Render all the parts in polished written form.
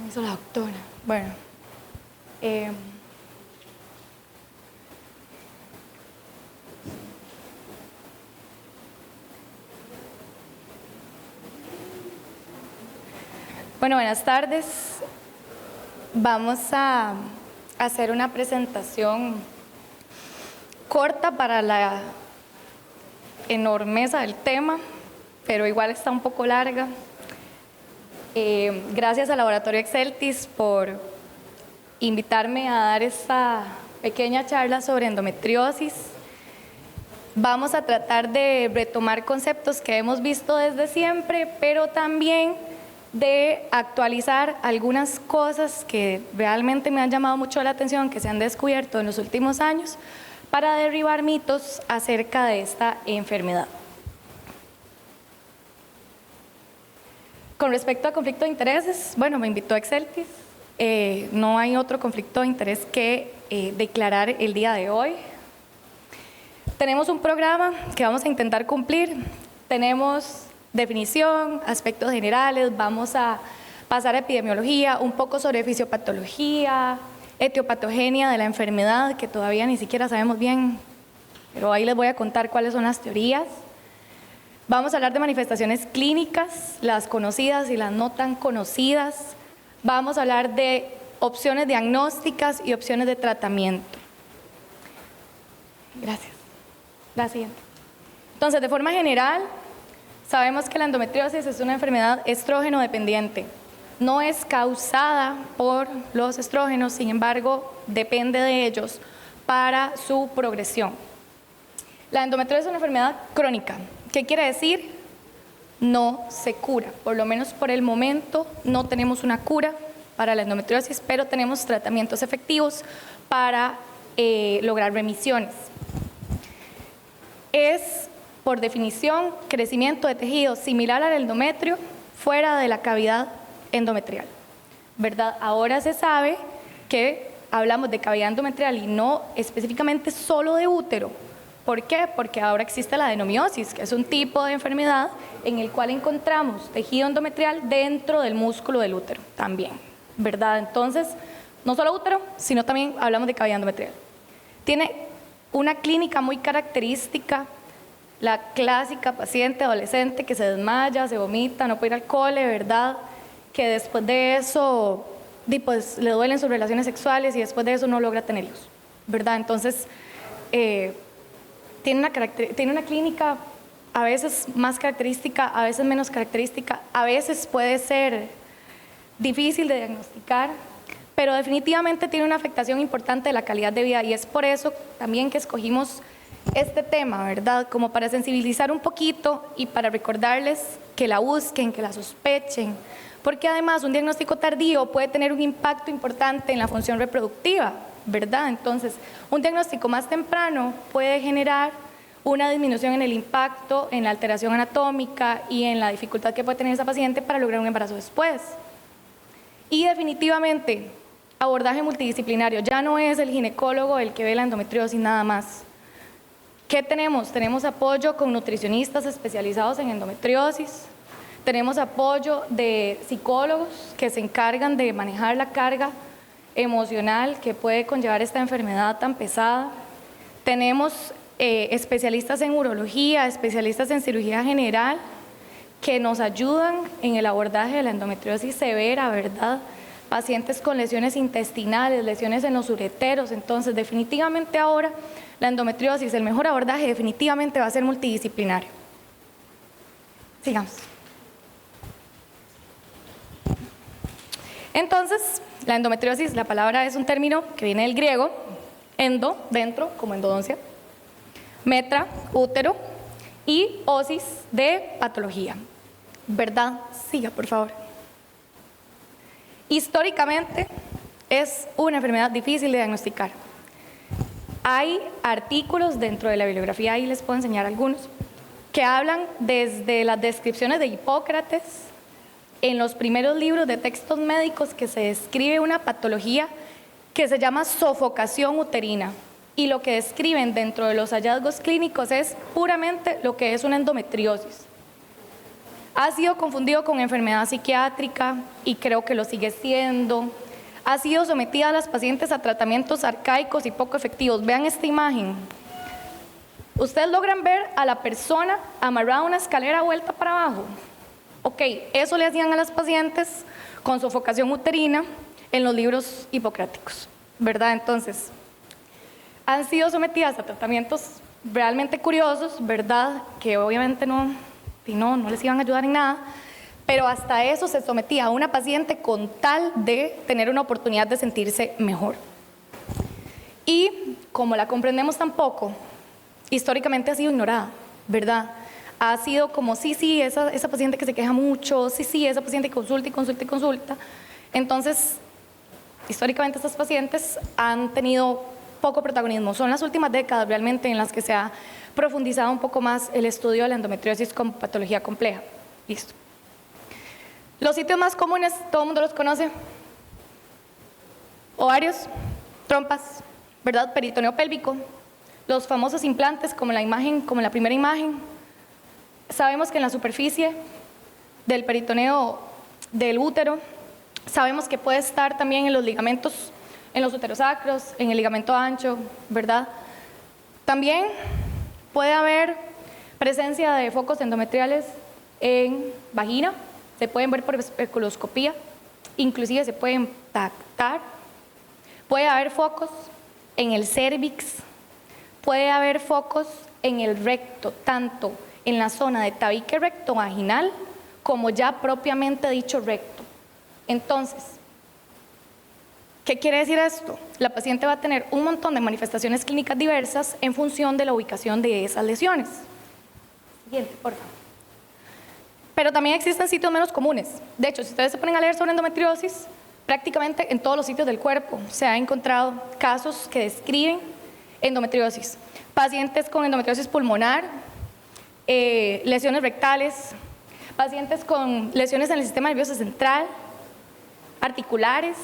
hizo la doctora. Bueno, buenas tardes. Vamos a hacer una presentación corta para la enormeza del tema, pero igual está un poco larga. Gracias al Laboratorio Exceltis por invitarme a dar esta pequeña charla sobre endometriosis. Vamos a tratar de retomar conceptos que hemos visto desde siempre, pero también de actualizar algunas cosas que realmente me han llamado mucho la atención, que se han descubierto en los últimos años, para derribar mitos acerca de esta enfermedad. Con respecto a conflicto de intereses, bueno, me invitó Exceltis. No hay otro conflicto de interés que declarar el día de hoy. Tenemos un programa que vamos a intentar cumplir. Tenemos definición, aspectos generales, vamos a pasar a epidemiología, un poco sobre fisiopatología, etiopatogenia de la enfermedad, que todavía ni siquiera sabemos bien, pero ahí les voy a contar cuáles son las teorías. Vamos a hablar de manifestaciones clínicas, las conocidas y las no tan conocidas. Vamos a hablar de opciones diagnósticas y opciones de tratamiento. Gracias. La siguiente. Entonces, de forma general, sabemos que la endometriosis es una enfermedad estrógeno dependiente. No es causada por los estrógenos, sin embargo, depende de ellos para su progresión. La endometriosis es una enfermedad crónica. ¿Qué quiere decir? No se cura. Por lo menos por el momento no tenemos una cura para la endometriosis, pero tenemos tratamientos efectivos para lograr remisiones. Es, por definición, crecimiento de tejido similar al endometrio fuera de la cavidad endometrial, ¿verdad? Ahora se sabe que hablamos de cavidad endometrial y no específicamente solo de útero. ¿Por qué? Porque ahora existe la adenomiosis, que es un tipo de enfermedad en el cual encontramos tejido endometrial dentro del músculo del útero también, ¿verdad? Entonces, no solo útero, sino también hablamos de cavidad endometrial. Tiene una clínica muy característica, la clásica paciente adolescente que se desmaya, se vomita, no puede ir al cole, ¿verdad? Que después de eso pues, le duelen sus relaciones sexuales y después de eso no logra tener hijos, ¿verdad? Entonces, tiene una clínica a veces más característica, a veces menos característica, a veces puede ser difícil de diagnosticar, pero definitivamente tiene una afectación importante de la calidad de vida y es por eso también que escogimos este tema, ¿verdad? Como para sensibilizar un poquito y para recordarles que la busquen, que la sospechen, porque además un diagnóstico tardío puede tener un impacto importante en la función reproductiva, ¿verdad? Entonces, un diagnóstico más temprano puede generar una disminución en el impacto, en la alteración anatómica y en la dificultad que puede tener esa paciente para lograr un embarazo después. Y definitivamente, abordaje multidisciplinario, ya no es el ginecólogo el que ve la endometriosis nada más. ¿Qué tenemos? Tenemos apoyo con nutricionistas especializados en endometriosis, tenemos apoyo de psicólogos que se encargan de manejar la carga emocional que puede conllevar esta enfermedad tan pesada. Tenemos especialistas en urología, especialistas en cirugía general que nos ayudan en el abordaje de la endometriosis severa, ¿verdad? Pacientes con lesiones intestinales, lesiones en los ureteros. Entonces, definitivamente ahora la endometriosis, el mejor abordaje definitivamente va a ser multidisciplinario. Sigamos. Entonces, la endometriosis, la palabra es un término que viene del griego, endo, dentro, como endodoncia, metra, útero, y osis, de patología, ¿verdad? Siga, por favor. Históricamente, es una enfermedad difícil de diagnosticar. Hay artículos dentro de la bibliografía, ahí les puedo enseñar algunos, que hablan desde las descripciones de Hipócrates, en los primeros libros de textos médicos que se describe una patología que se llama sofocación uterina y lo que describen dentro de los hallazgos clínicos es puramente lo que es una endometriosis. Ha sido confundido con enfermedad psiquiátrica y creo que lo sigue siendo. Ha sido sometida a las pacientes a tratamientos arcaicos y poco efectivos. Vean esta imagen. Ustedes logran ver a la persona amarrada a una escalera vuelta para abajo. Ok, eso le hacían a las pacientes con sofocación uterina en los libros hipocráticos, ¿verdad? Entonces, han sido sometidas a tratamientos realmente curiosos, ¿verdad? Que obviamente no les iban a ayudar en nada, pero hasta eso se sometía a una paciente con tal de tener una oportunidad de sentirse mejor. Y como la comprendemos tampoco, históricamente ha sido ignorada, ¿verdad? Ha sido como, sí, esa paciente que se queja mucho, sí, esa paciente que consulta y consulta y consulta. Entonces, históricamente estas pacientes han tenido poco protagonismo. Son las últimas décadas realmente en las que se ha profundizado un poco más el estudio de la endometriosis como patología compleja. Listo. Los sitios más comunes, todo el mundo los conoce. Ovarios, trompas, ¿verdad? Peritoneo pélvico, los famosos implantes como la primera imagen. Sabemos que en la superficie del peritoneo del útero, sabemos que puede estar también en los ligamentos, en los uterosacros, en el ligamento ancho, ¿verdad? También puede haber presencia de focos endometriales en vagina, se pueden ver por especuloscopía, inclusive se pueden tactar. Puede haber focos en el cérvix, puede haber focos en el recto, tanto en la zona de tabique rectovaginal como ya propiamente dicho recto. Entonces, ¿qué quiere decir esto? La paciente va a tener un montón de manifestaciones clínicas diversas en función de la ubicación de esas lesiones. Siguiente, por favor. Pero también existen sitios menos comunes. De hecho, si ustedes se ponen a leer sobre endometriosis, prácticamente en todos los sitios del cuerpo se han encontrado casos que describen endometriosis. Pacientes con endometriosis pulmonar, lesiones rectales, pacientes con lesiones en el sistema nervioso central, articulares,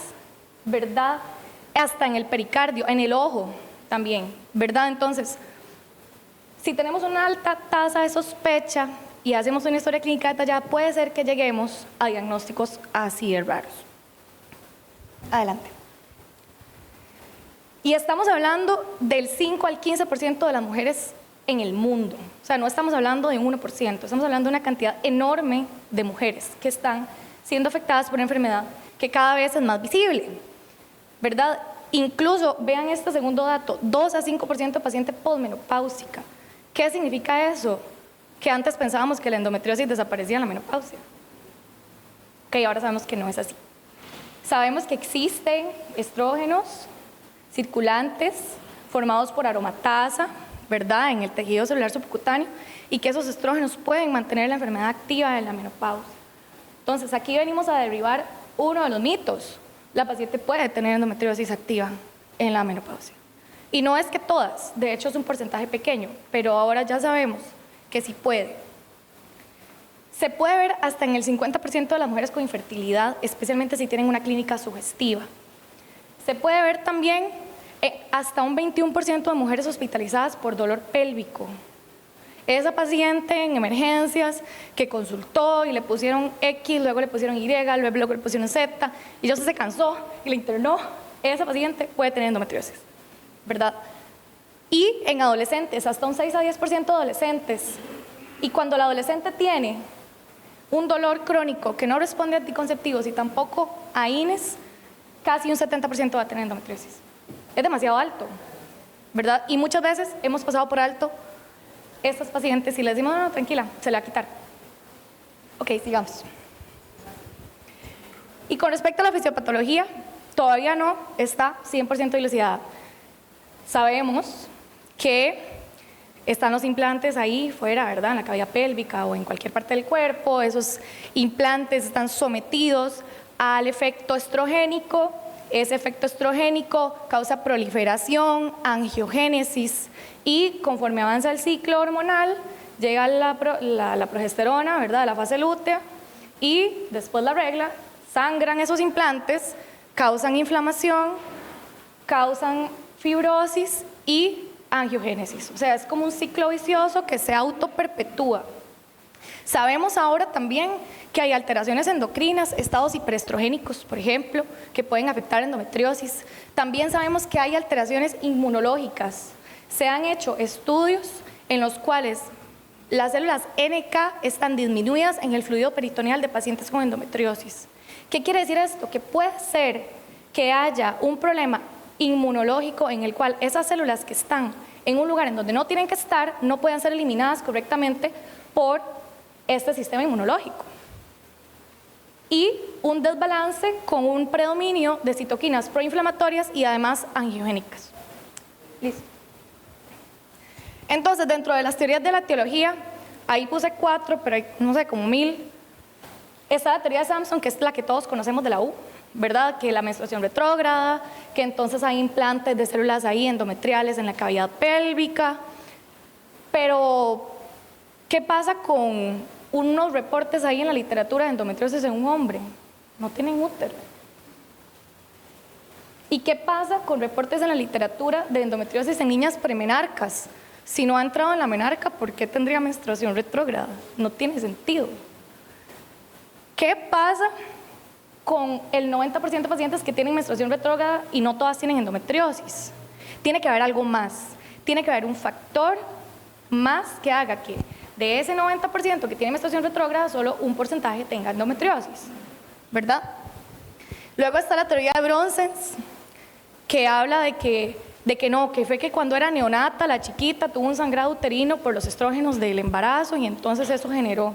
¿verdad? Hasta en el pericardio, en el ojo también, ¿verdad? Entonces, si tenemos una alta tasa de sospecha y hacemos una historia clínica detallada, puede ser que lleguemos a diagnósticos así de raros. Adelante. Y estamos hablando del 5 al 15% de las mujeres en el mundo. O sea, no estamos hablando de un 1%, estamos hablando de una cantidad enorme de mujeres que están siendo afectadas por una enfermedad que cada vez es más visible, ¿verdad? Incluso, vean este segundo dato, 2 a 5% de paciente posmenopáusica. ¿Qué significa eso? Que antes pensábamos que la endometriosis desaparecía en la menopausia. Ok, ahora sabemos que no es así. Sabemos que existen estrógenos circulantes formados por aromatasa, ¿verdad?, en el tejido celular subcutáneo, y que esos estrógenos pueden mantener la enfermedad activa en la menopausia. Entonces, aquí venimos a derribar uno de los mitos. La paciente puede tener endometriosis activa en la menopausia. Y no es que todas, de hecho es un porcentaje pequeño, pero ahora ya sabemos que sí puede. Se puede ver hasta en el 50% de las mujeres con infertilidad, especialmente si tienen una clínica sugestiva. Se puede ver también hasta un 21% de mujeres hospitalizadas por dolor pélvico. Esa paciente en emergencias que consultó y le pusieron X, luego le pusieron Y, luego le pusieron Z, y ya se cansó y le internó, esa paciente puede tener endometriosis, ¿verdad? Y en adolescentes, hasta un 6 a 10% de adolescentes. Y cuando la adolescente tiene un dolor crónico que no responde a anticonceptivos y tampoco a INES, casi un 70% va a tener endometriosis. Es demasiado alto, ¿verdad? Y muchas veces hemos pasado por alto estas pacientes y les decimos, no, tranquila, se le va a quitar. Ok, sigamos. Y con respecto a la fisiopatología, todavía no está 100% dilucidada. Sabemos que están los implantes ahí fuera, ¿verdad?, en la cavidad pélvica o en cualquier parte del cuerpo. Esos implantes están sometidos al efecto estrogénico. Ese efecto estrogénico causa proliferación, angiogénesis, y conforme avanza el ciclo hormonal, llega la progesterona, ¿verdad?, la fase lútea, y después la regla, sangran esos implantes, causan inflamación, causan fibrosis y angiogénesis. O sea, es como un ciclo vicioso que se autoperpetúa. Sabemos ahora también que hay alteraciones endocrinas, estados hiperestrogénicos, por ejemplo, que pueden afectar endometriosis. También sabemos que hay alteraciones inmunológicas. Se han hecho estudios en los cuales las células NK están disminuidas en el fluido peritoneal de pacientes con endometriosis. ¿Qué quiere decir esto? Que puede ser que haya un problema inmunológico en el cual esas células que están en un lugar en donde no tienen que estar no puedan ser eliminadas correctamente por este sistema inmunológico. Y un desbalance con un predominio de citoquinas proinflamatorias y además angiogénicas. Listo. Entonces, dentro de las teorías de la etiología, ahí puse 4, pero hay, no sé, como 1000. Está la teoría de Sampson, que es la que todos conocemos de la U, ¿verdad? Que la menstruación retrógrada, que entonces hay implantes de células ahí endometriales en la cavidad pélvica. Pero, ¿qué pasa con unos reportes ahí en la literatura de endometriosis en un hombre? No tienen útero. ¿Y qué pasa con reportes en la literatura de endometriosis en niñas premenarcas? Si no ha entrado en la menarca, ¿por qué tendría menstruación retrógrada? No tiene sentido. ¿Qué pasa con el 90% de pacientes que tienen menstruación retrógrada y no todas tienen endometriosis? Tiene que haber algo más. Tiene que haber un factor más que haga que de ese 90% que tiene menstruación retrógrada, solo un porcentaje tenga endometriosis, ¿verdad? Luego está la teoría de Bronsens, que habla de que fue que cuando era neonata, la chiquita tuvo un sangrado uterino por los estrógenos del embarazo y entonces eso generó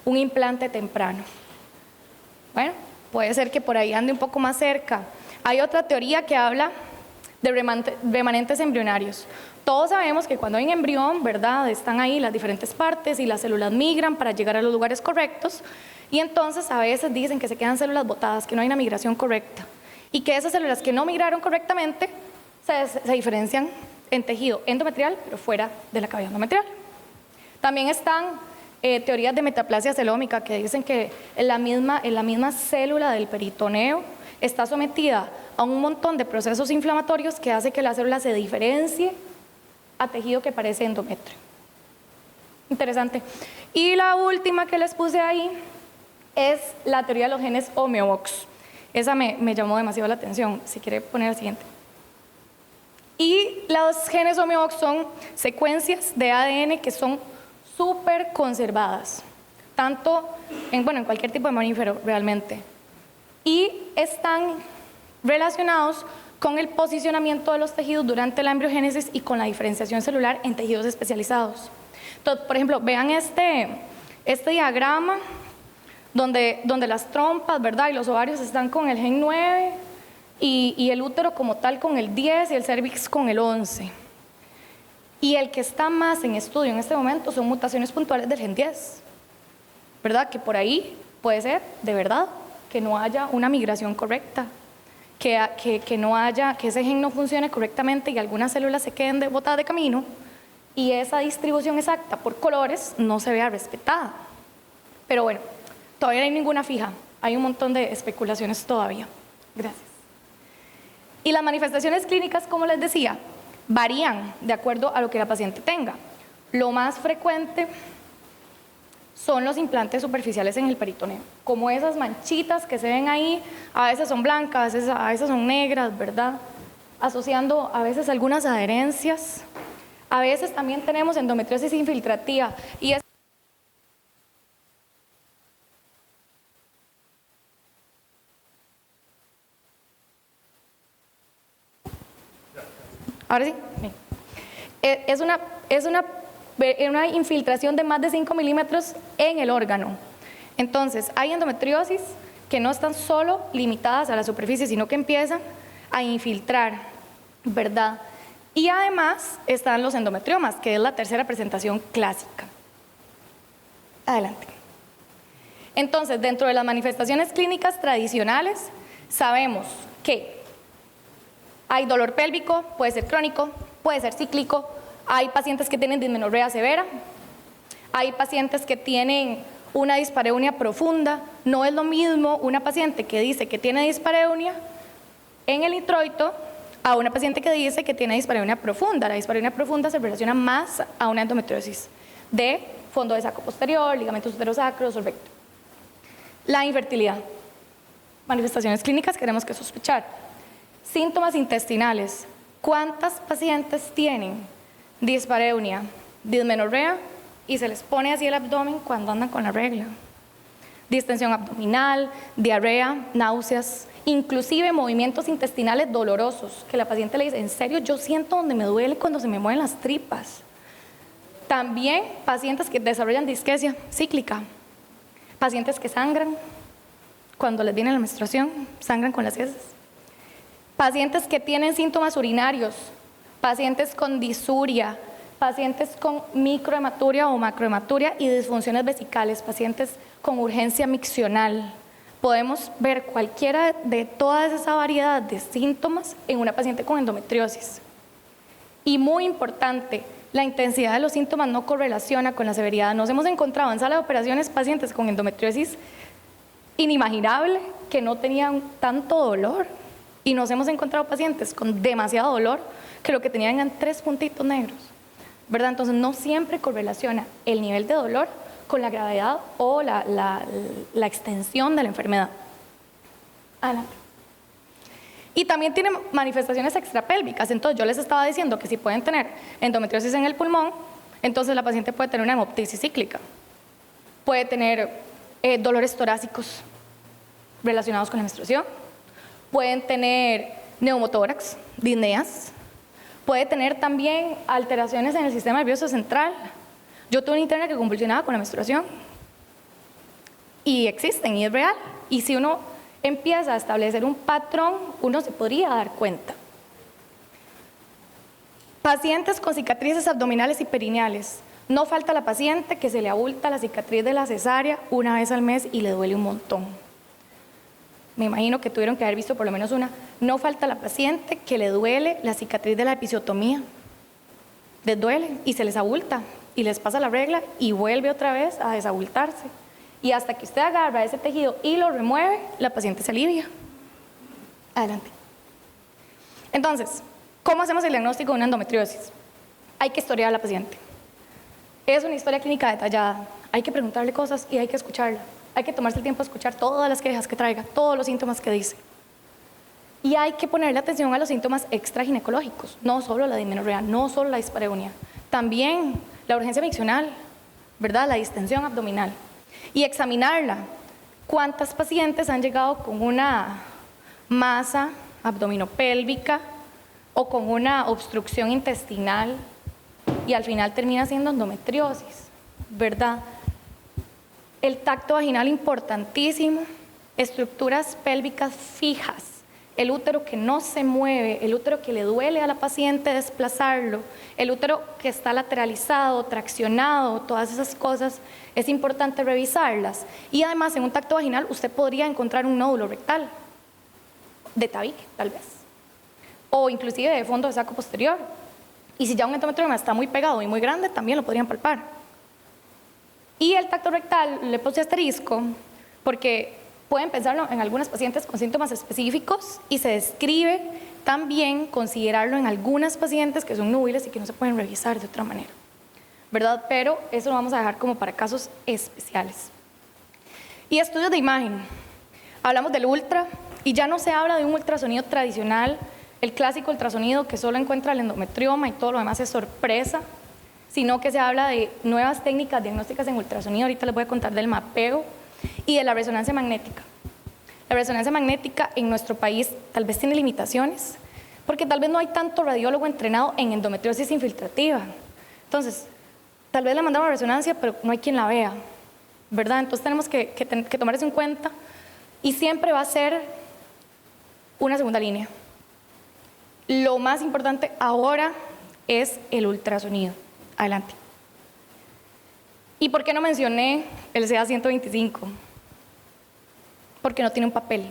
un implante temprano. Bueno, puede ser que por ahí ande un poco más cerca. Hay otra teoría que habla de remanentes embrionarios. Todos sabemos que cuando hay un embrión, ¿verdad?, están ahí las diferentes partes y las células migran para llegar a los lugares correctos y entonces a veces dicen que se quedan células botadas, que no hay una migración correcta y que esas células que no migraron correctamente se diferencian en tejido endometrial, pero fuera de la cavidad endometrial. También están teorías de metaplasia celómica que dicen que en la misma célula del peritoneo está sometida a un montón de procesos inflamatorios que hace que la célula se diferencie a tejido que parece endometrio. Interesante. Y la última que les puse ahí es la teoría de los genes homeobox. Esa me llamó demasiado la atención. Si quiere poner la siguiente. Y los genes homeobox son secuencias de ADN que son súper conservadas, tanto en cualquier tipo de mamífero realmente. Y están relacionados con el posicionamiento de los tejidos durante la embriogénesis y con la diferenciación celular en tejidos especializados. Entonces, por ejemplo, vean este diagrama donde las trompas, ¿verdad?, y los ovarios están con el gen 9 y el útero como tal con el 10 y el cervix con el 11. Y el que está más en estudio en este momento son mutaciones puntuales del gen 10, ¿verdad?, que por ahí puede ser, de verdad, que no haya una migración correcta, que ese gen no funcione correctamente y algunas células se queden botadas de camino y esa distribución exacta por colores no se vea respetada. Pero bueno, todavía no hay ninguna fija, hay un montón de especulaciones todavía. Gracias. Y las manifestaciones clínicas, como les decía, varían de acuerdo a lo que la paciente tenga. Lo más frecuente son los implantes superficiales en el peritoneo, como esas manchitas que se ven ahí, a veces son blancas, a veces son negras, ¿verdad? Asociando a veces algunas adherencias. A veces también tenemos endometriosis infiltrativa y es ahora sí, es una infiltración de más de 5 milímetros en el órgano. Entonces, hay endometriosis que no están solo limitadas a la superficie, sino que empiezan a infiltrar, ¿verdad? Y además están los endometriomas, que es la tercera presentación clásica. Adelante. Entonces, dentro de las manifestaciones clínicas tradicionales, sabemos que hay dolor pélvico, puede ser crónico, puede ser cíclico, hay pacientes que tienen dismenorrea severa, hay pacientes que tienen una dispareunia profunda. No es lo mismo una paciente que dice que tiene dispareunia en el introito a una paciente que dice que tiene dispareunia profunda. La dispareunia profunda se relaciona más a una endometriosis de fondo de saco posterior, ligamentos uterosacros, recto. La infertilidad. Manifestaciones clínicas que tenemos que sospechar. Síntomas intestinales. ¿Cuántas pacientes tienen dispareunia, dismenorrea y se les pone así el abdomen cuando andan con la regla? Distensión abdominal, diarrea, náuseas, inclusive movimientos intestinales dolorosos, que la paciente le dice, en serio, yo siento donde me duele cuando se me mueven las tripas. También pacientes que desarrollan disquesia cíclica, pacientes que sangran cuando les viene la menstruación, sangran con las heces. Pacientes que tienen síntomas urinarios, pacientes con disuria, pacientes con microhematuria o macrohematuria y disfunciones vesicales, pacientes con urgencia miccional. Podemos ver cualquiera de toda esa variedad de síntomas en una paciente con endometriosis. Y muy importante, la intensidad de los síntomas no correlaciona con la severidad. Nos hemos encontrado en sala de operaciones pacientes con endometriosis inimaginable que no tenían tanto dolor. Y nos hemos encontrado pacientes con demasiado dolor que lo que tenían eran 3 puntitos negros, ¿verdad? Entonces no siempre correlaciona el nivel de dolor con la gravedad o la extensión de la enfermedad. Adelante. Y también tiene manifestaciones extrapélvicas. Entonces yo les estaba diciendo que si pueden tener endometriosis en el pulmón, entonces la paciente puede tener una hemoptisis cíclica, puede tener dolores torácicos relacionados con la menstruación, pueden tener neumotórax, disneas, puede tener también alteraciones en el sistema nervioso central. Yo tuve una interna que convulsionaba con la menstruación y existen y es real. Y si uno empieza a establecer un patrón, uno se podría dar cuenta. Pacientes con cicatrices abdominales y perineales. No falta la paciente que se le abulta la cicatriz de la cesárea una vez al mes y le duele un montón. Me imagino que tuvieron que haber visto por lo menos una. No falta la paciente que le duele la cicatriz de la episiotomía. Les duele y se les abulta y les pasa la regla y vuelve otra vez a desabultarse. Y hasta que usted agarra ese tejido y lo remueve, la paciente se alivia. Adelante. Entonces, ¿cómo hacemos el diagnóstico de una endometriosis? Hay que historiar a la paciente. Es una historia clínica detallada. Hay que preguntarle cosas y hay que escucharla. Hay que tomarse el tiempo de escuchar todas las quejas que traiga, todos los síntomas que dice. Y hay que ponerle atención a los síntomas extraginecológicos, no solo la dismenorrea, no solo la dispareunia, también la urgencia miccional, ¿verdad? La distensión abdominal. Y examinarla. ¿Cuántas pacientes han llegado con una masa abdominopélvica o con una obstrucción intestinal y al final termina siendo endometriosis, ¿verdad? El tacto vaginal importantísimo, estructuras pélvicas fijas, el útero que no se mueve, el útero que le duele a la paciente desplazarlo, el útero que está lateralizado, traccionado, todas esas cosas, es importante revisarlas. Y además en un tacto vaginal usted podría encontrar un nódulo rectal, de tabique tal vez, o inclusive de fondo de saco posterior. Y si ya un endometrioma está muy pegado y muy grande, también lo podrían palpar. Y el tacto rectal le puse asterisco porque pueden pensarlo en algunas pacientes con síntomas específicos y se describe también considerarlo en algunas pacientes que son núbiles y que no se pueden revisar de otra manera, ¿verdad? Pero eso lo vamos a dejar como para casos especiales. Y estudios de imagen. Hablamos del ultra y ya no se habla de un ultrasonido tradicional, el clásico ultrasonido que solo encuentra el endometrioma y todo lo demás es sorpresa, sino que se habla de nuevas técnicas diagnósticas en ultrasonido. Ahorita les voy a contar del mapeo y de la resonancia magnética. La resonancia magnética en nuestro país tal vez tiene limitaciones, porque tal vez no hay tanto radiólogo entrenado en endometriosis infiltrativa. Entonces, tal vez le mandamos resonancia, pero no hay quien la vea, ¿verdad? Entonces tenemos que tomar eso en cuenta y siempre va a ser una segunda línea. Lo más importante ahora es el ultrasonido. Adelante. ¿Y por qué no mencioné el CA-125? Porque no tiene un papel.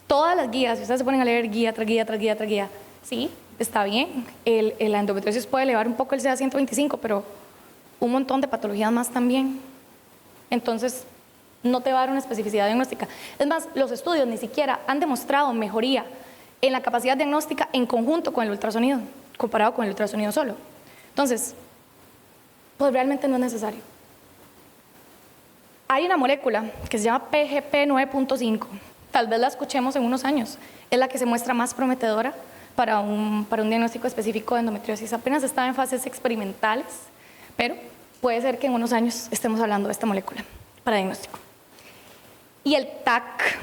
Todas las guías, si ustedes se ponen a leer guía tras guía, tras guía, tras guía, sí, está bien, la endometriosis puede elevar un poco el CA-125, pero un montón de patologías más también. Entonces, no te va a dar una especificidad diagnóstica. Es más, los estudios ni siquiera han demostrado mejoría en la capacidad diagnóstica en conjunto con el ultrasonido, comparado con el ultrasonido solo. Entonces, pues realmente no es necesario. Hay una molécula que se llama PGP 9.5, tal vez la escuchemos en unos años, es la que se muestra más prometedora para un diagnóstico específico de endometriosis. Apenas está en fases experimentales, pero puede ser que en unos años estemos hablando de esta molécula para diagnóstico. Y el TAC.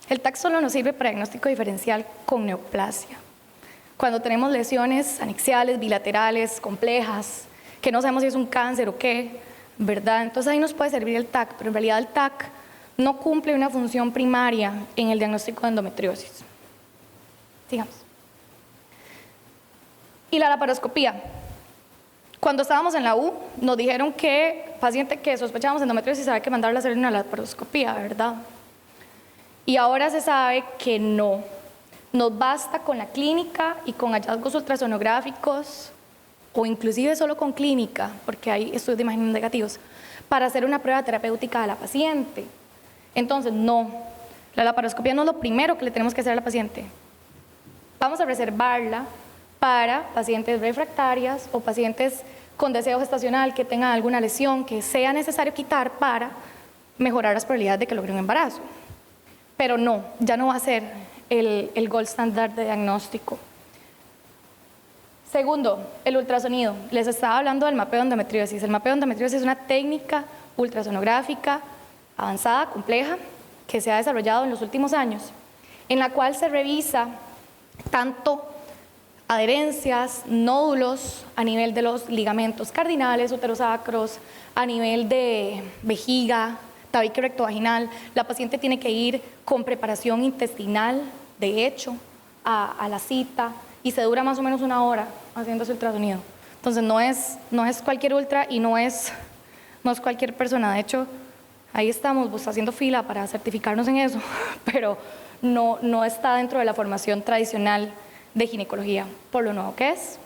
El TAC solo nos sirve para diagnóstico diferencial con neoplasia. Cuando tenemos lesiones anexiales, bilaterales, complejas, que no sabemos si es un cáncer o qué, ¿verdad? Entonces ahí nos puede servir el TAC, pero en realidad el TAC no cumple una función primaria en el diagnóstico de endometriosis. Sigamos. Y la laparoscopía. Cuando estábamos en la U, nos dijeron que paciente que sospechábamos endometriosis había que mandarla a hacer una laparoscopía, ¿verdad? Y ahora se sabe que no. Nos basta con la clínica y con hallazgos ultrasonográficos, o inclusive solo con clínica, porque hay estudios de imagen negativos, para hacer una prueba terapéutica a la paciente. Entonces, no. La laparoscopía no es lo primero que le tenemos que hacer a la paciente. Vamos a reservarla para pacientes refractarias o pacientes con deseo gestacional que tengan alguna lesión que sea necesario quitar para mejorar las probabilidades de que logre un embarazo. Pero no, ya no va a ser el gold standard de diagnóstico. Segundo, el ultrasonido. Les estaba hablando del mapeo de endometriosis. El mapeo de endometriosis es una técnica ultrasonográfica avanzada, compleja, que se ha desarrollado en los últimos años, en la cual se revisa tanto adherencias, nódulos a nivel de los ligamentos cardinales, uterosacros, a nivel de vejiga, tabique rectovaginal. La paciente tiene que ir con preparación intestinal, de hecho, a la cita, y se dura más o menos 1 hora haciendo ese ultrasonido. Entonces no es cualquier ultra y no es cualquier persona. De hecho, ahí estamos haciendo fila para certificarnos en eso, pero no está dentro de la formación tradicional de ginecología, por lo nuevo que es.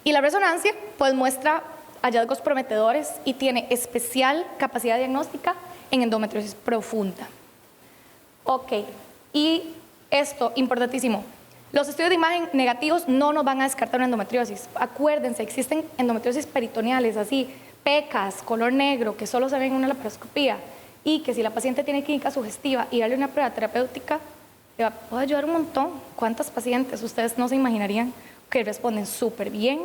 Y la resonancia pues muestra hallazgos prometedores y tiene especial capacidad diagnóstica en endometriosis profunda. Ok, y esto, importantísimo, los estudios de imagen negativos no nos van a descartar una endometriosis. Acuérdense, existen endometriosis peritoneales, así, pecas, color negro, que solo se ven en una laparoscopía, y que si la paciente tiene clínica sugestiva y darle una prueba terapéutica, le va a ayudar un montón. ¿Cuántas pacientes ustedes no se imaginarían que responden súper bien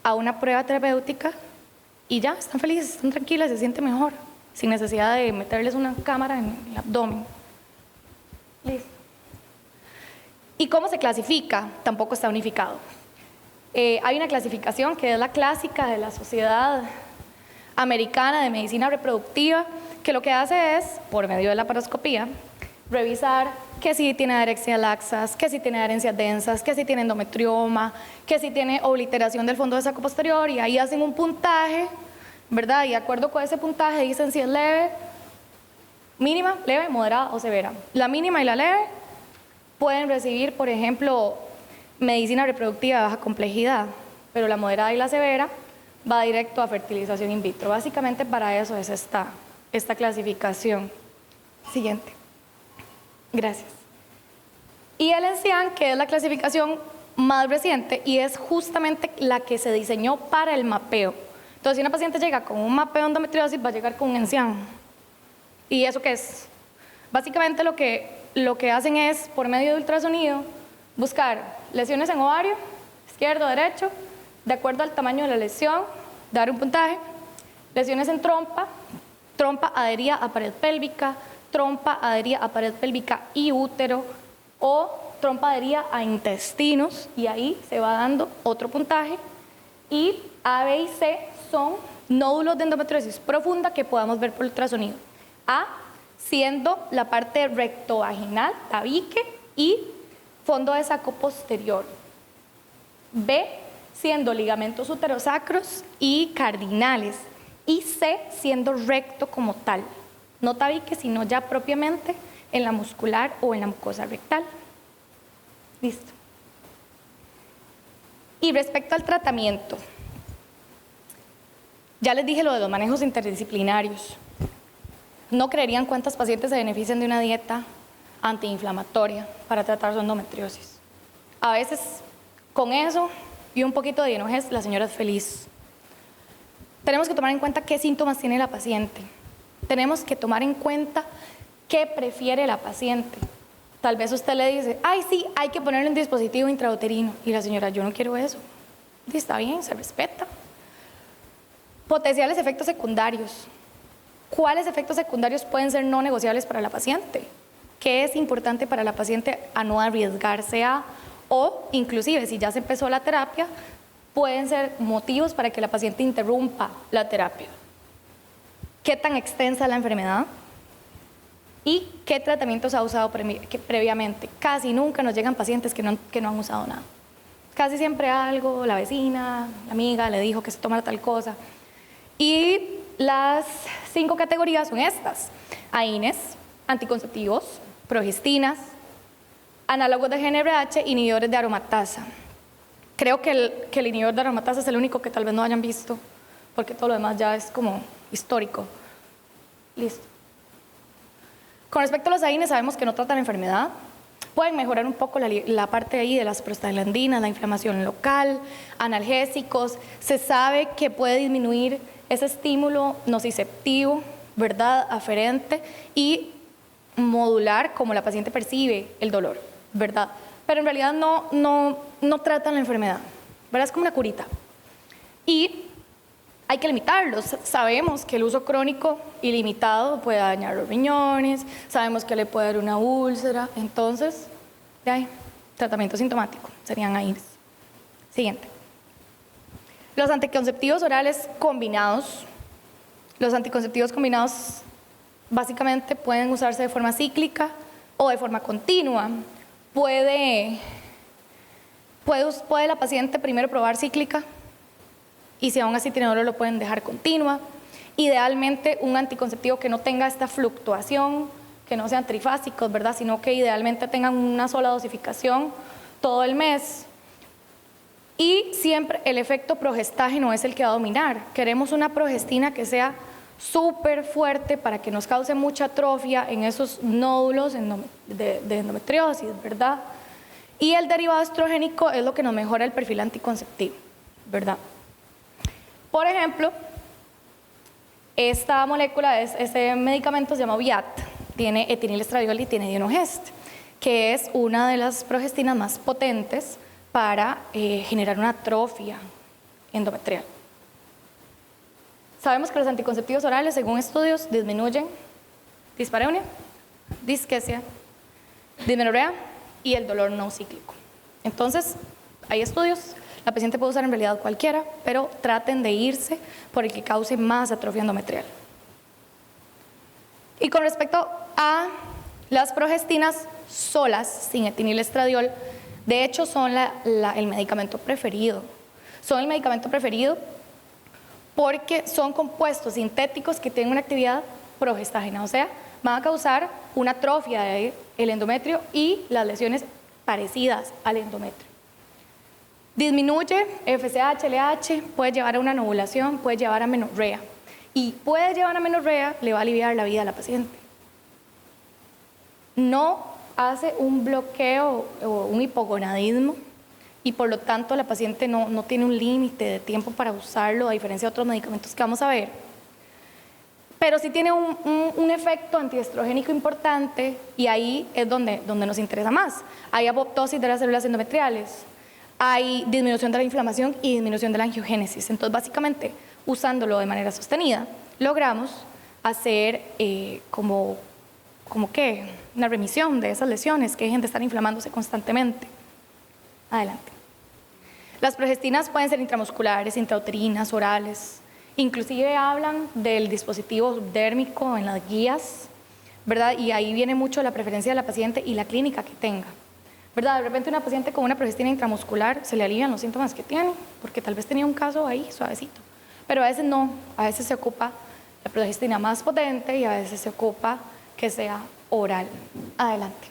a una prueba terapéutica y ya están felices, están tranquilas, se sienten mejor, sin necesidad de meterles una cámara en el abdomen? Listo. ¿Y cómo se clasifica? Tampoco está unificado. Hay una clasificación que es la clásica de la Sociedad Americana de Medicina Reproductiva, que lo que hace es, por medio de la laparoscopía, revisar que si tiene adherencias laxas, que si tiene adherencias densas, que si tiene endometrioma, que si tiene obliteración del fondo de saco posterior, y ahí hacen un puntaje, ¿verdad? Y de acuerdo con ese puntaje dicen si es leve, mínima, leve, moderada o severa. La mínima y la leve pueden recibir, por ejemplo, medicina reproductiva de baja complejidad, pero la moderada y la severa va directo a fertilización in vitro. Básicamente para eso es esta clasificación. Siguiente. Gracias. Y el ENCIAN, que es la clasificación más reciente y es justamente la que se diseñó para el mapeo. Entonces, si una paciente llega con un mapeo de endometriosis, va a llegar con un ENCIAN. ¿Y eso qué es? Básicamente lo que hacen es, por medio de ultrasonido, buscar lesiones en ovario, izquierdo, derecho, de acuerdo al tamaño de la lesión, dar un puntaje, lesiones en trompa, trompa adherida a pared pélvica, trompa adherida a pared pélvica y útero, o trompa adherida a intestinos, y ahí se va dando otro puntaje. Y A, B y C son nódulos de endometriosis profunda que podamos ver por ultrasonido. A siendo la parte rectovaginal, tabique y fondo de saco posterior. B siendo ligamentos uterosacros y cardinales. Y C siendo recto como tal. No tabique, sino ya propiamente en la muscular o en la mucosa rectal. Listo. Y respecto al tratamiento, ya les dije lo de los manejos interdisciplinarios. No creerían cuántas pacientes se benefician de una dieta antiinflamatoria para tratar su endometriosis. A veces, con eso y un poquito de Dienogest, la señora es feliz. tenemos que tomar en cuenta qué síntomas tiene la paciente. Tenemos que tomar en cuenta qué prefiere la paciente. Tal vez usted le dice, ay, sí, hay que ponerle un dispositivo intrauterino. Y la señora, yo no quiero eso. Y está bien, se respeta. Potenciales efectos secundarios. ¿Cuáles efectos secundarios pueden ser no negociables para la paciente? ¿Qué es importante para la paciente a no arriesgarse a? O inclusive, si ya se empezó la terapia, pueden ser motivos para que la paciente interrumpa la terapia. ¿Qué tan extensa es la enfermedad? ¿Y qué tratamientos ha usado previamente? Casi nunca nos llegan pacientes que no han usado nada. Casi siempre algo, la vecina, la amiga le dijo que se tomara tal cosa. Y las 5 categorías son estas: AINES, anticonceptivos, progestinas, análogos de GnRH, inhibidores de aromatasa. Creo que el inhibidor de aromatasa es el único que tal vez no hayan visto, porque todo lo demás ya es como histórico. Listo. Con respecto a los AINES, sabemos que no tratan la enfermedad. Pueden mejorar un poco la parte ahí de las prostaglandinas, la inflamación local, analgésicos. Se sabe que puede disminuir ese estímulo nociceptivo, ¿verdad?, aferente, y modular como la paciente percibe el dolor, ¿verdad? Pero en realidad no tratan la enfermedad, ¿verdad? Es como una curita. Y hay que limitarlos. Sabemos que el uso crónico ilimitado puede dañar los riñones, sabemos que le puede dar una úlcera, entonces, tratamiento sintomático, serían AINES. Siguiente. Los anticonceptivos orales combinados. Los anticonceptivos combinados básicamente pueden usarse de forma cíclica o de forma continua. Puede la paciente primero probar cíclica, y si aún así tiene dolor lo pueden dejar continua. Idealmente un anticonceptivo que no tenga esta fluctuación, que no sean trifásicos, ¿verdad?, sino que idealmente tengan una sola dosificación todo el mes. Y siempre el efecto progestágeno es el que va a dominar. Queremos una progestina que sea súper fuerte para que nos cause mucha atrofia en esos nódulos de endometriosis, ¿verdad? Y el derivado estrogénico es lo que nos mejora el perfil anticonceptivo, ¿verdad? Por ejemplo, esta molécula, este medicamento se llama Viat, tiene etinilestradiol y tiene Dienogest, que es una de las progestinas más potentes para generar una atrofia endometrial. Sabemos que los anticonceptivos orales, según estudios, disminuyen dispareunia, disquesia, dismenorrea y el dolor no cíclico. Entonces, hay estudios, la paciente puede usar en realidad cualquiera, pero traten de irse por el que cause más atrofia endometrial. Y con respecto a las progestinas solas, sin etinilestradiol, de hecho son el medicamento preferido. Son el medicamento preferido porque son compuestos sintéticos que tienen una actividad progestágena, o sea, van a causar una atrofia del endometrio y las lesiones parecidas al endometrio. Disminuye FSH, LH, puede llevar a una anovulación, puede llevar a menorrea. Y puede llevar a menorrea, le va a aliviar la vida a la paciente. No hace un bloqueo o un hipogonadismo y por lo tanto la paciente no tiene un límite de tiempo para usarlo, a diferencia de otros medicamentos que vamos a ver. Pero sí tiene un efecto antiestrogénico importante y ahí es donde nos interesa más. Hay apoptosis de las células endometriales, hay disminución de la inflamación y disminución de la angiogénesis. Entonces, básicamente, usándolo de manera sostenida, logramos hacer como que una remisión de esas lesiones que dejen de estar inflamándose constantemente. Adelante. Las progestinas pueden ser intramusculares, intrauterinas, orales. Inclusive hablan del dispositivo subdérmico en las guías, ¿verdad? Y ahí viene mucho la preferencia de la paciente y la clínica que tenga, ¿verdad? De repente una paciente con una progestina intramuscular se le alivian los síntomas que tiene, porque tal vez tenía un caso ahí suavecito. Pero a veces no, a veces se ocupa la progestina más potente y a veces se ocupa que sea oral. Adelante.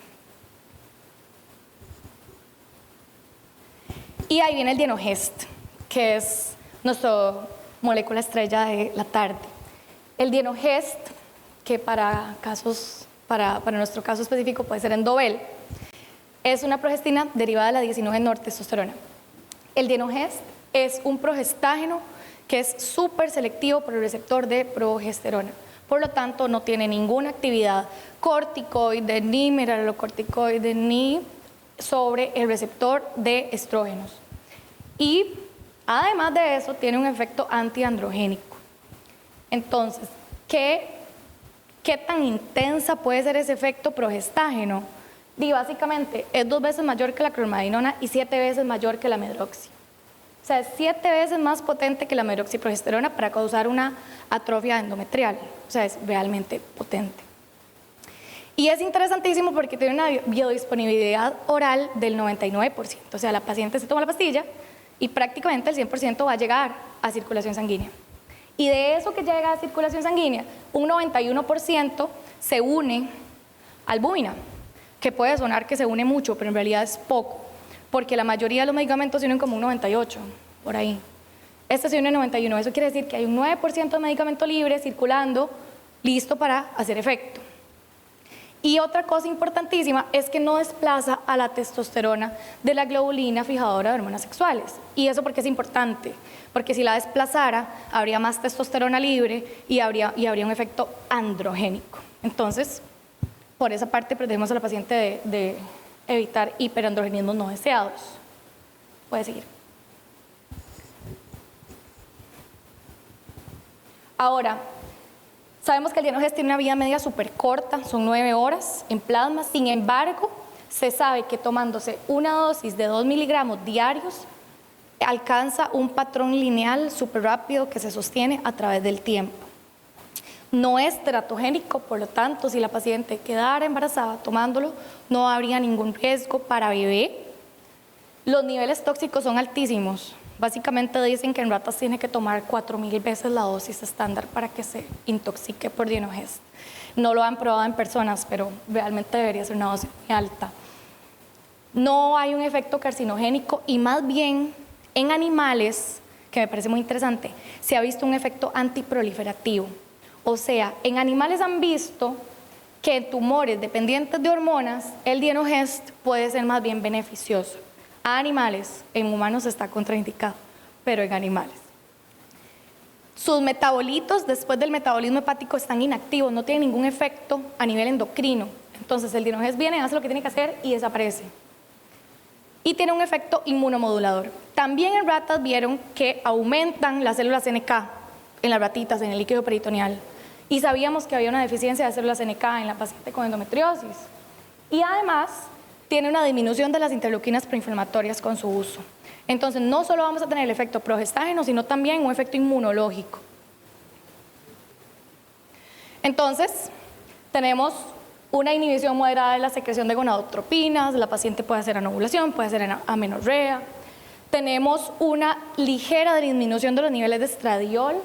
Y ahí viene el Dienogest, que es nuestra molécula estrella de la tarde. El Dienogest, que para nuestro caso específico puede ser Endovel, es una progestina derivada de la 19-nortestosterona. El Dienogest es un progestágeno que es súper selectivo por el receptor de progesterona. Por lo tanto, no tiene ninguna actividad corticoide, ni mineralocorticoide, ni sobre el receptor de estrógenos. Y además de eso, tiene un efecto antiandrogénico. Entonces, ¿qué tan intensa puede ser ese efecto progestágeno? Y básicamente es 2 veces mayor que la clormadinona y 7 veces mayor que la medroxi. O sea, es 7 veces más potente que la medroxiprogesterona para causar una atrofia endometrial. O sea, es realmente potente. Y es interesantísimo porque tiene una biodisponibilidad oral del 99%. O sea, la paciente se toma la pastilla y prácticamente el 100% va a llegar a circulación sanguínea. Y de eso que llega a circulación sanguínea, un 91% se une a albúmina, que puede sonar que se une mucho, pero en realidad es poco, porque la mayoría de los medicamentos se unen como un 98, por ahí. Este se une 91, eso quiere decir que hay un 9% de medicamento libre circulando, listo para hacer efecto. Y otra cosa importantísima es que no desplaza a la testosterona de la globulina fijadora de hormonas sexuales. Y eso porque es importante, porque si la desplazara, habría más testosterona libre y habría un efecto androgénico. Entonces, por esa parte protegemos a la paciente de evitar hiperandrogenismos no deseados. Puede seguir. Ahora, sabemos que el Dienogest tiene una vida media súper corta, son 9 horas en plasma. Sin embargo, se sabe que tomándose una dosis de 2 miligramos diarios alcanza un patrón lineal súper rápido que se sostiene a través del tiempo. No es teratogénico, por lo tanto, si la paciente quedara embarazada tomándolo, no habría ningún riesgo para bebé. Los niveles tóxicos son altísimos. Básicamente dicen que en ratas tiene que tomar 4.000 veces la dosis estándar para que se intoxique por Dienogest. No lo han probado en personas, pero realmente debería ser una dosis muy alta. No hay un efecto carcinogénico y más bien en animales, que me parece muy interesante, se ha visto un efecto antiproliferativo. O sea, en animales han visto que en tumores dependientes de hormonas, el Dienogest puede ser más bien beneficioso. A animales, en humanos está contraindicado, pero en animales. Sus metabolitos después del metabolismo hepático están inactivos, no tienen ningún efecto a nivel endocrino. Entonces el Dienogest viene, hace lo que tiene que hacer y desaparece. Y tiene un efecto inmunomodulador. También en ratas vieron que aumentan las células NK en las ratitas, en el líquido peritoneal. Y sabíamos que había una deficiencia de células NK en la paciente con endometriosis. Y además tiene una disminución de las interleuquinas proinflamatorias con su uso. Entonces, no solo vamos a tener el efecto progestágeno, sino también un efecto inmunológico. Entonces, tenemos una inhibición moderada de la secreción de gonadotropinas, la paciente puede hacer anovulación, puede hacer amenorrea. Tenemos una ligera disminución de los niveles de estradiol.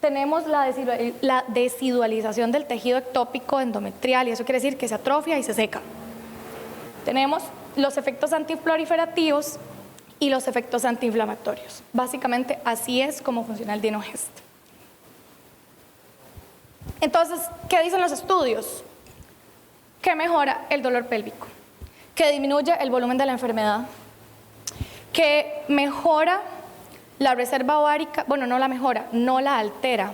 Tenemos la desidualización del tejido ectópico endometrial, y eso quiere decir que se atrofia y se seca. Tenemos los efectos antiproliferativos y los efectos antiinflamatorios. Básicamente así es como funciona el Dienogest. Entonces, ¿qué dicen los estudios? Que mejora el dolor pélvico, que disminuye el volumen de la enfermedad, que mejora la reserva ovárica, bueno, no la mejora, no la altera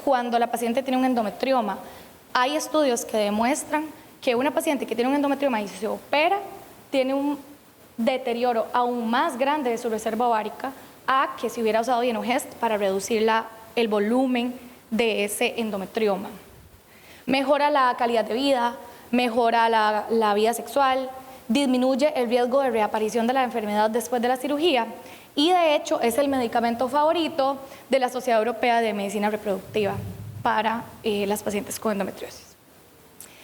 cuando la paciente tiene un endometrioma. Hay estudios que demuestran que una paciente que tiene un endometrioma y se opera tiene un deterioro aún más grande de su reserva ovárica a que si hubiera usado Dienogest para reducir el volumen de ese endometrioma. Mejora la calidad de vida, mejora la vida sexual, disminuye el riesgo de reaparición de la enfermedad después de la cirugía y de hecho es el medicamento favorito de la Sociedad Europea de Medicina Reproductiva para las pacientes con endometriosis.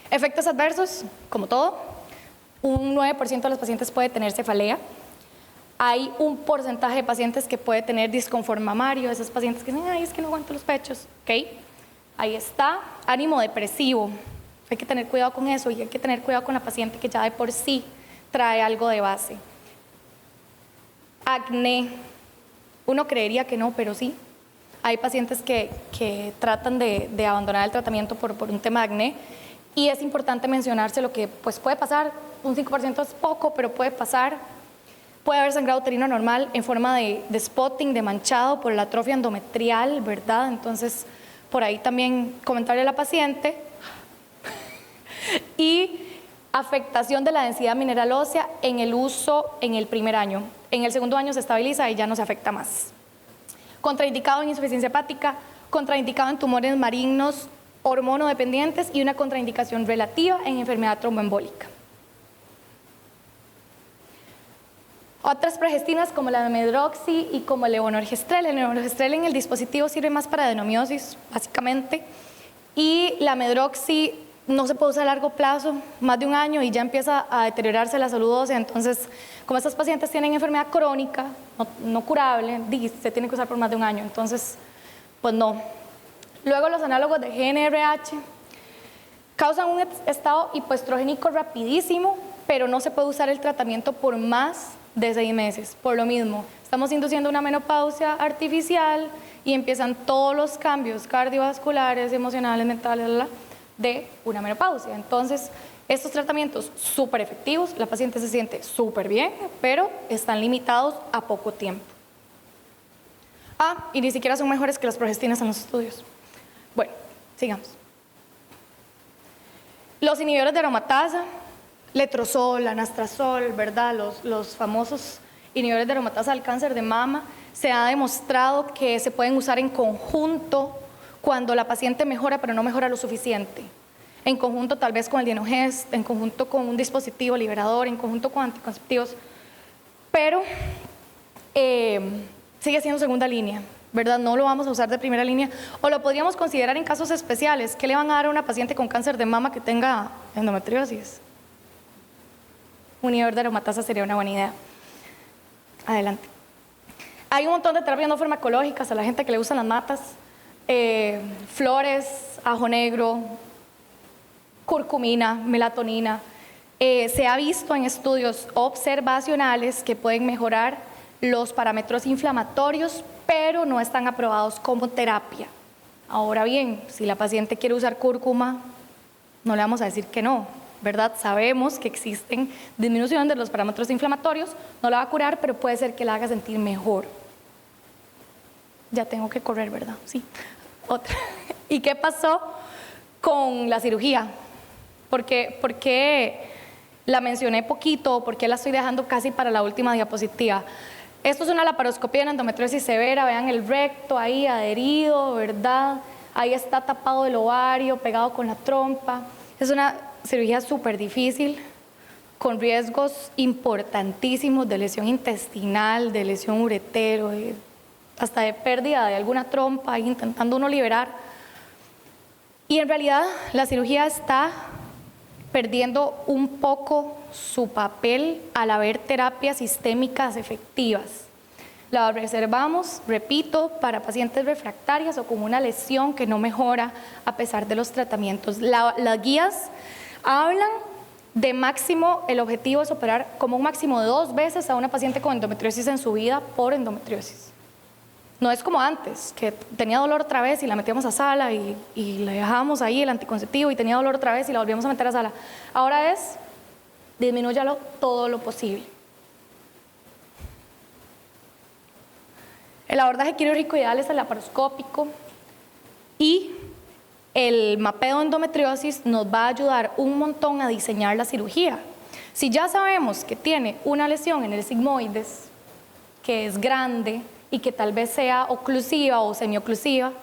Efectos adversos, como todo, un 9% de los pacientes puede tener cefalea. Hay un porcentaje de pacientes que puede tener disconfort mamario, esos pacientes que dicen, ay, es que no aguanto los pechos, ¿ok? Ahí está, ánimo depresivo, hay que tener cuidado con eso y hay que tener cuidado con la paciente que ya de por sí trae algo de base. Acné, uno creería que no, pero sí. Hay pacientes que tratan de abandonar el tratamiento por un tema de acné y es importante mencionarse lo que pues, puede pasar, un 5% es poco, pero puede pasar. Puede haber sangrado uterino anormal en forma de spotting, de manchado por la atrofia endometrial, ¿verdad? Entonces, por ahí también comentarle a la paciente. Y afectación de la densidad mineral ósea en el uso en el primer año. En el segundo año se estabiliza y ya no se afecta más. Contraindicado en insuficiencia hepática, contraindicado en tumores malignos hormonodependientes y una contraindicación relativa en enfermedad tromboembólica. Otras progestinas como la medroxi y como el levonorgestrel. El levonorgestrel en el dispositivo sirve más para adenomiosis, básicamente, y la medroxi no se puede usar a largo plazo, más de un año, y ya empieza a deteriorarse la salud ósea. Entonces, como estas pacientes tienen enfermedad crónica, no curable, se tiene que usar por más de un año. Entonces, pues no. Luego los análogos de GnRH causan un estado hipoestrogénico rapidísimo, pero no se puede usar el tratamiento por más de 6 meses. Por lo mismo, estamos induciendo una menopausia artificial y empiezan todos los cambios cardiovasculares, emocionales, mentales, de una menopausia. Entonces, estos tratamientos súper efectivos, la paciente se siente súper bien, pero están limitados a poco tiempo. Y ni siquiera son mejores que las progestinas en los estudios. Bueno, sigamos. Los inhibidores de aromatasa, letrozol, anastrozol, ¿verdad? Los famosos inhibidores de aromatasa del cáncer de mama, se ha demostrado que se pueden usar en conjunto cuando la paciente mejora, pero no mejora lo suficiente. En conjunto tal vez con el Dienogest, en conjunto con un dispositivo liberador, en conjunto con anticonceptivos, pero sigue siendo segunda línea, ¿verdad? No lo vamos a usar de primera línea, o lo podríamos considerar en casos especiales. ¿Qué le van a dar a una paciente con cáncer de mama que tenga endometriosis? Un inhibidor de aromatasa sería una buena idea. Adelante. Hay un montón de terapias no farmacológicas a la gente que le gustan las matas. Flores, ajo negro, curcumina, melatonina. Se ha visto en estudios observacionales que pueden mejorar los parámetros inflamatorios, pero no están aprobados como terapia. Ahora bien, si la paciente quiere usar cúrcuma, no le vamos a decir que no, ¿verdad? Sabemos que existen disminución de los parámetros inflamatorios, no la va a curar, pero puede ser que la haga sentir mejor. Ya tengo que correr, ¿verdad? Sí. Otra. ¿Y qué pasó con la cirugía? ¿Por qué la mencioné poquito? ¿Por qué la estoy dejando casi para la última diapositiva? Esto es una laparoscopía en endometriosis severa. Vean el recto ahí adherido, ¿verdad? Ahí está tapado el ovario, pegado con la trompa. Es una cirugía súper difícil, con riesgos importantísimos de lesión intestinal, de lesión uretero, hasta de pérdida de alguna trompa, intentando uno liberar. Y en realidad la cirugía está perdiendo un poco su papel al haber terapias sistémicas efectivas. La reservamos, repito, para pacientes refractarias o con una lesión que no mejora a pesar de los tratamientos. Las guías hablan de máximo, el objetivo es operar como un máximo de 2 veces a una paciente con endometriosis en su vida por endometriosis. No es como antes, que tenía dolor otra vez y la metíamos a sala y le dejábamos ahí el anticonceptivo y tenía dolor otra vez y la volvíamos a meter a sala. Ahora es, disminúyalo todo lo posible. El abordaje quirúrgico ideal es el laparoscópico y el mapeo de endometriosis nos va a ayudar un montón a diseñar la cirugía. Si ya sabemos que tiene una lesión en el sigmoides, que es grande, y que tal vez sea oclusiva o semioclusiva,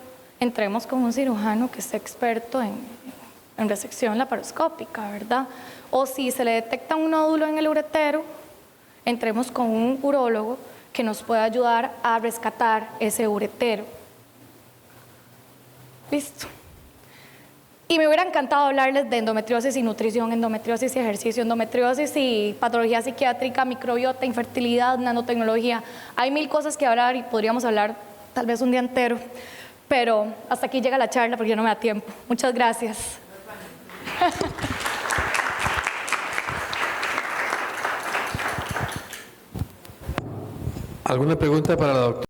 entremos con un cirujano que esté experto en resección laparoscópica, ¿verdad? O si se le detecta un nódulo en el uretero, entremos con un urólogo que nos pueda ayudar a rescatar ese uretero. Listo. Y me hubiera encantado hablarles de endometriosis y nutrición, endometriosis y ejercicio, endometriosis y patología psiquiátrica, microbiota, infertilidad, nanotecnología. Hay 1000 cosas que hablar y podríamos hablar tal vez un día entero, pero hasta aquí llega la charla porque ya no me da tiempo. Muchas gracias. ¿Alguna pregunta para la doctora?